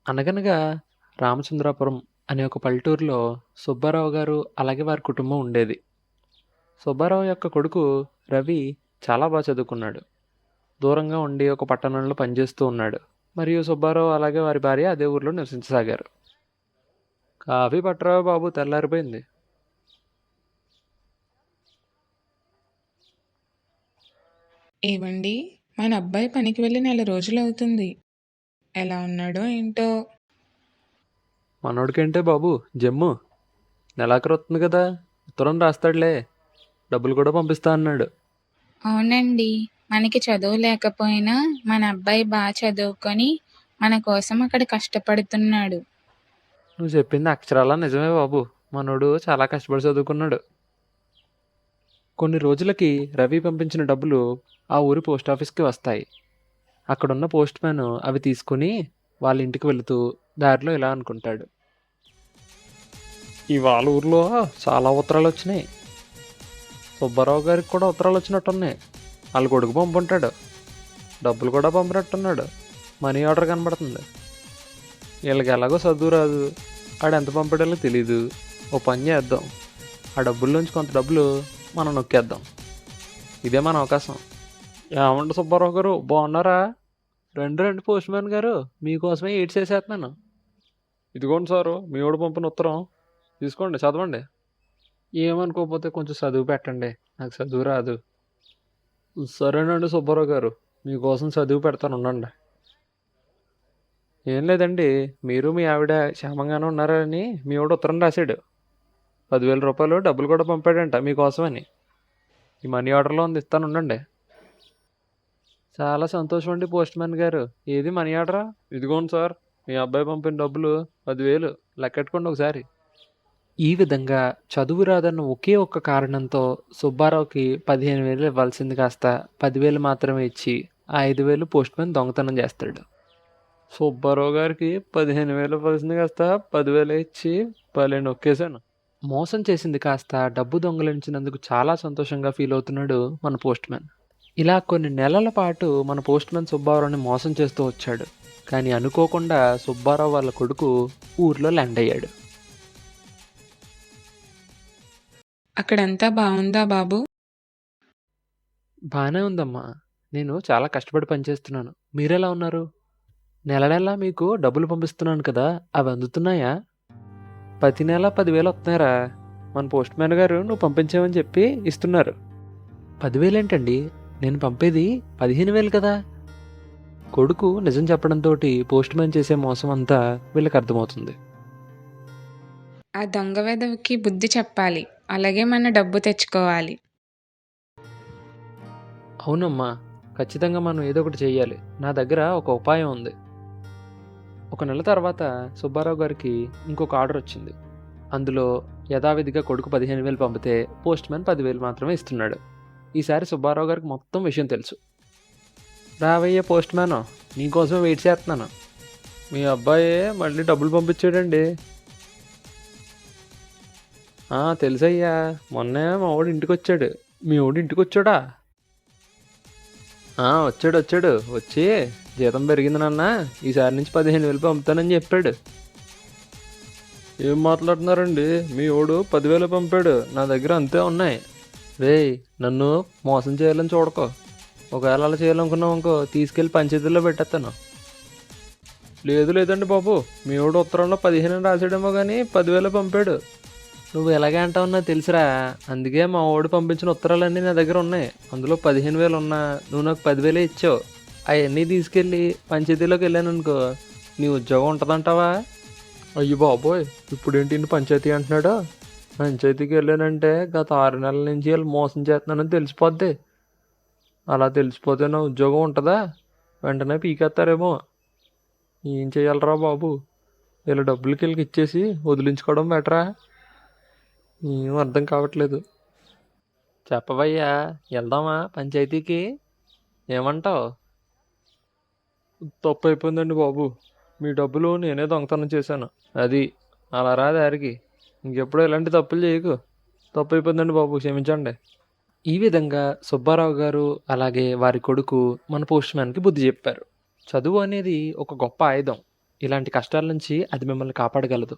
అనగనగా రామచంద్రాపురం అనే ఒక పల్లెటూరులో సుబ్బారావు గారు అలాగే వారి కుటుంబం ఉండేది. సుబ్బారావు యొక్క కొడుకు రవి చాలా బాగా చదువుకున్నాడు. దూరంగా ఉండి ఒక పట్టణంలో పనిచేస్తూ ఉన్నాడు. మరియు సుబ్బారావు అలాగే వారి భార్య అదే ఊర్లో నివసించసాగారు. కాఫీ పట్టరావు బాబు, తెల్లారిపోయింది. ఏవండి, మన అబ్బాయి పనికి వెళ్ళి నెల రోజులవుతుంది. ఎలా ఉన్నాడో ఏంటో. మనోడికంటే బాబు జమ్ము నెలాఖరు వస్తుంది కదా, ఉత్తరం రాస్తాడులే, డబ్బులు కూడా పంపిస్తా అన్నాడు. అవునండి. మనకి చదువు లేకపోయినా మన అబ్బాయి బాగా చదువుకొని మన కోసం అక్కడ కష్టపడుతున్నాడు. నువ్వు చెప్పింది అక్షరాలా నిజమే బాబు. మనోడు చాలా కష్టపడి చదువుకున్నాడు. కొన్ని రోజులకి రవి పంపించిన డబ్బులు ఆ ఊరి పోస్ట్ ఆఫీస్కి వస్తాయి. అక్కడున్న పోస్ట్ మ్యాన్ అవి తీసుకుని వాళ్ళ ఇంటికి వెళుతూ దారిలో ఇలా అనుకుంటాడు, ఇవాళ ఊర్లో చాలా ఉత్తరాలు వచ్చినాయి. సుబ్బారావు గారికి కూడా ఉత్తరాలు వచ్చినట్టున్నాయి. వాళ్ళ కొడుకు పంపుంటాడు, డబ్బులు కూడా పంపినట్టున్నాడు. మనీ ఆర్డర్ కనబడుతుంది. వీళ్ళకి ఎలాగో చదువు రాదు, ఆడు ఎంత పంపాడో తెలీదు. ఓ పని చేద్దాం, ఆ డబ్బుల్లోంచి కొంత డబ్బులు మనం నొక్కేద్దాం. ఇదే మన అవకాశం. ఏమంటే సుబ్బారావు గారు, బాగున్నారా? రండి రండి పోస్ట్ మ్యాన్ గారు, మీకోసమే ఏడ్ చేసేస్తున్నాను. ఇదిగోండి సారు, మీ వాడు పంపిన ఉత్తరం, తీసుకోండి, చదవండి. ఏమనుకోకపోతే కొంచెం చదువు పెట్టండి, నాకు చదువు రాదు. సరేనండి సుబ్బారావు గారు, మీకోసం చదువు పెడతాను, ఉండండి. ఏం లేదండి, మీరు మీ ఆవిడ క్షేమంగానే ఉన్నారని మీ వాడు ఉత్తరం రాశాడు. 10,000 రూపాయలు డబ్బులు కూడా పంపాడంట మీకోసమని. ఈ మనీ ఆర్డర్లో ఉంది, ఇస్తాను, ఉండండి. చాలా సంతోషం అండి పోస్ట్ మ్యాన్ గారు. ఏది మనీ ఆర్డరా? ఇదిగోండి సార్, మీ అబ్బాయి పంపిన డబ్బులు 10,000, లెక్కెట్టుకోండి ఒకసారి. ఈ విధంగా చదువు రాదన్న ఒకే ఒక్క కారణంతో సుబ్బారావుకి 15,000 ఇవ్వాల్సింది కాస్త 10,000 మాత్రమే ఇచ్చి ఆ 5,000 పోస్ట్ మ్యాన్ దొంగతనం చేస్తాడు. సుబ్బారావు గారికి 15,000 ఇవ్వాల్సింది కాస్త 10,000 ఇచ్చి భలే నొక్కేశాను. మోసం చేసింది కాస్త డబ్బు దొంగలించినందుకు చాలా సంతోషంగా ఫీల్ అవుతున్నాడు మన పోస్ట్ మ్యాన్. ఇలా కొన్ని నెలల పాటు మన పోస్ట్ మ్యాన్ సుబ్బారావుని మోసం చేస్తూ వచ్చాడు. కానీ అనుకోకుండా సుబ్బారావు వాళ్ళ కొడుకు ఊర్లో ల్యాండ్ అయ్యాడు. అక్కడంతా బాగుందా బాబు? బాగానే ఉందమ్మా, నేను చాలా కష్టపడి పనిచేస్తున్నాను. మీరెలా ఉన్నారు? నెల నెలా మీకు డబ్బులు పంపిస్తున్నాను కదా, అవి అందుతున్నాయా? ప్రతి నెల 10,000 వస్తున్నారా? మన పోస్ట్ మ్యాన్ గారు నువ్వు పంపించావని చెప్పి ఇస్తున్నారు. 10,000 ఏంటండి, నేను పంపేది 15,000 కదా. కొడుకు నిజం చెప్పడంతో పోస్ట్ మ్యాన్ చేసే మోసం అంతా వీళ్ళకి అర్థమవుతుంది. ఆ దొంగ వెధవకి బుద్ధి చెప్పాలి, అలాగే మన డబ్బు తెచ్చుకోవాలి. అవునమ్మా, ఖచ్చితంగా మనం ఏదో ఒకటి చెయ్యాలి. నా దగ్గర ఒక ఉపాయం ఉంది. ఒక నెల తర్వాత సుబ్బారావు గారికి ఇంకొక ఆర్డర్ వచ్చింది. అందులో యథావిధిగా కొడుకు 15,000 పంపితే పోస్ట్ మ్యాన్ 10,000 మాత్రమే ఇస్తున్నాడు. ఈసారి సుబ్బారావు గారికి మొత్తం విషయం తెలుసు. రావయ్యే పోస్ట్ మ్యాన్, నీకోసం వెయిట్ చేస్తున్నాను. మీ అబ్బాయి మళ్ళీ డబ్బులు పంపించాడండి. తెలుసయ్యా, మొన్నే మా వాడు ఇంటికి వచ్చాడు. మీ వాడు ఇంటికి వచ్చాడా? వచ్చాడు. వచ్చి జీతం పెరిగింది నాన్న, ఈసారి నుంచి 15,000 పంపుతానని చెప్పాడు. ఏం మాట్లాడుతున్నారండి? మీ వాడు 10,000 పంపాడు, నా దగ్గర అంతే ఉన్నాయి. రేయ్, నన్ను మోసం చేయాలని చూడకో. ఒకవేళ అలా చేయాలనుకున్నావు అనుకో, తీసుకెళ్ళి పంచాయతీలో పెట్టేస్తాను. లేదండి బాబు, మీ వాడు ఉత్తరంలో 15 రాసాడేమో కానీ 10,000 పంపాడు. నువ్వు ఎలాగే అంటావు నాకు తెలుసురా, అందుకే మా వాడు పంపించిన ఉత్తరాలన్నీ నా దగ్గర ఉన్నాయి. అందులో 15,000 ఉన్నా నువ్వు నాకు 10,000 ఇచ్చావు. అవన్నీ తీసుకెళ్ళి పంచాయతీలోకి వెళ్ళాను అనుకో, నీ ఉద్యోగం ఉంటుందంటావా? అయ్యో బాబోయ్, ఇప్పుడేంటి ఇన్ని పంచాయతీ అంటున్నాడు? పంచాయతీకి వెళ్ళానంటే గత 6 నెలల నుంచి వాళ్ళు మోసం చేస్తున్నానని తెలిసిపోద్ది. అలా తెలిసిపోతే నా ఉద్యోగం ఉంటుందా? వెంటనే పీకేస్తారేమో. ఏం చేయాలరా బాబు, వీళ్ళ డబ్బులకి వీళ్ళకి ఇచ్చేసి వదిలించుకోవడం బెటరా? ఏం అర్థం కావట్లేదు. చెప్పవయ్యా, వెళ్దామా పంచాయతీకి? ఏమంటావు? తప్పు అయిపోయిందండి బాబు, మీ డబ్బులు నేనే దొంగతనం చేశాను. అది అలా రా దారికి. ఇంకెప్పుడు ఇలాంటి తప్పులు చేయకు. తప్పు అయిపోయిందండి బాబు, క్షమించండి. ఈ విధంగా సుబ్బారావు గారు అలాగే వారి కొడుకు మన పోస్ట్ మ్యాన్కి బుద్ధి చెప్పారు. చదువు అనేది ఒక గొప్ప ఆయుధం. ఇలాంటి కష్టాల నుంచి అది మిమ్మల్ని కాపాడగలదు.